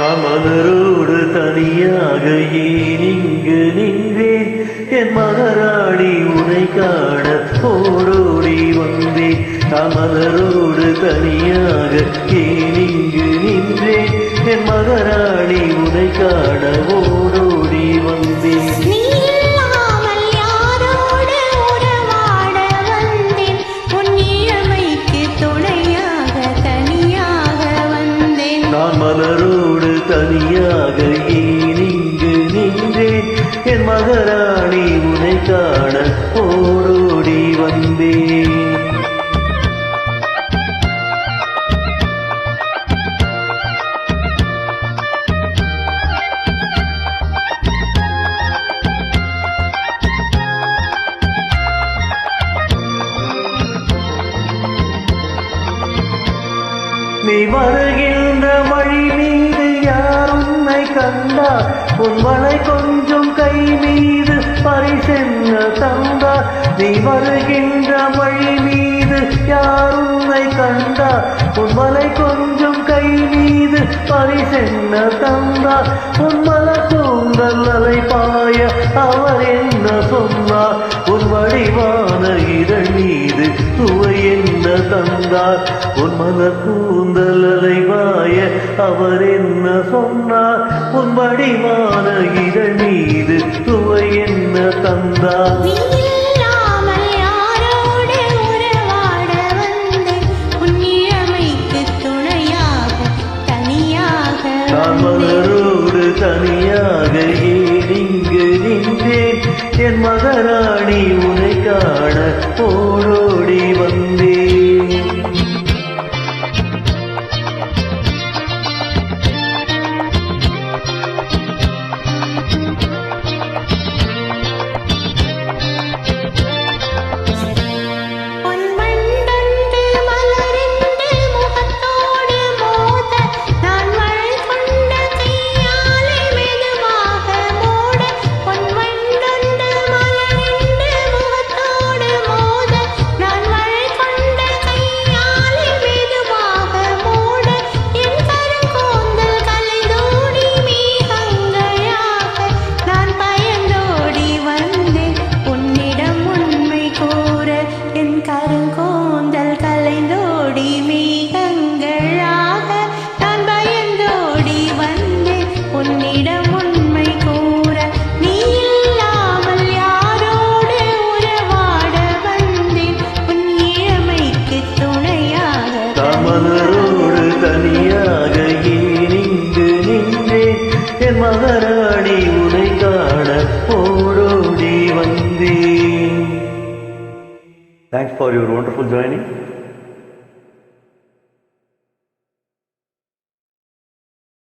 மலரோடு தனியாக ஏன் இங்கு நின்றேன் என் மகராணி உனை காண ஓடோடி வந்தேன் மலரோடு தனியாக ஏன் இங்கு நின்றேன் என் மகராணி உனை காண ஓடோடி வந்தேன் மலரோடு தனியாக ஏன் இங்கு நின்றேன் என் மகராணி உனை காண ஓடோடி வந்தேன் நீ வருகின்ற வழி மீது யார் உன்னை கண்டார் உன் மலை கொஞ்சம் கை மீது பரிசென்ன தந்தார் நீ வருகின்ற வழி மீது யார் உன்னை கண்டார் உன் மலை கொஞ்சம் கை மீது பரிசென்ன தந்தார் உன் மலை கூந்தல் அலை பாய அவர் என்ன சொன்னார் உன் வடிவான இதழ் மீது சுவை என்ன தந்தார் உன் மலர் கூந்தல் அலைவாய அவர் என்ன சொன்னார் உன் வடிவான இதழ் மீது சுவை என்ன தந்தார் மலரோடு தனியாக ஏன் இங்கு நின்றேன் என் மகராணி உனை காண ஓடோடி வந்தேன் கருங்கோந்தல் கலைந்தோடி மேகங்களாக நான் பயந்தோடி வந்தேன் உன்னிடம் உண்மை கூற நீ இல்லாமல் யாரோடு உறவாட வந்தேன் உன் இளமைக்கு துணையாக மலரோடு தனியாக ஏன் இங்கு நின்றேன் என் மகராணி உனை காண ஓடோடி வந்தேன். Thanks for your wonderful joining.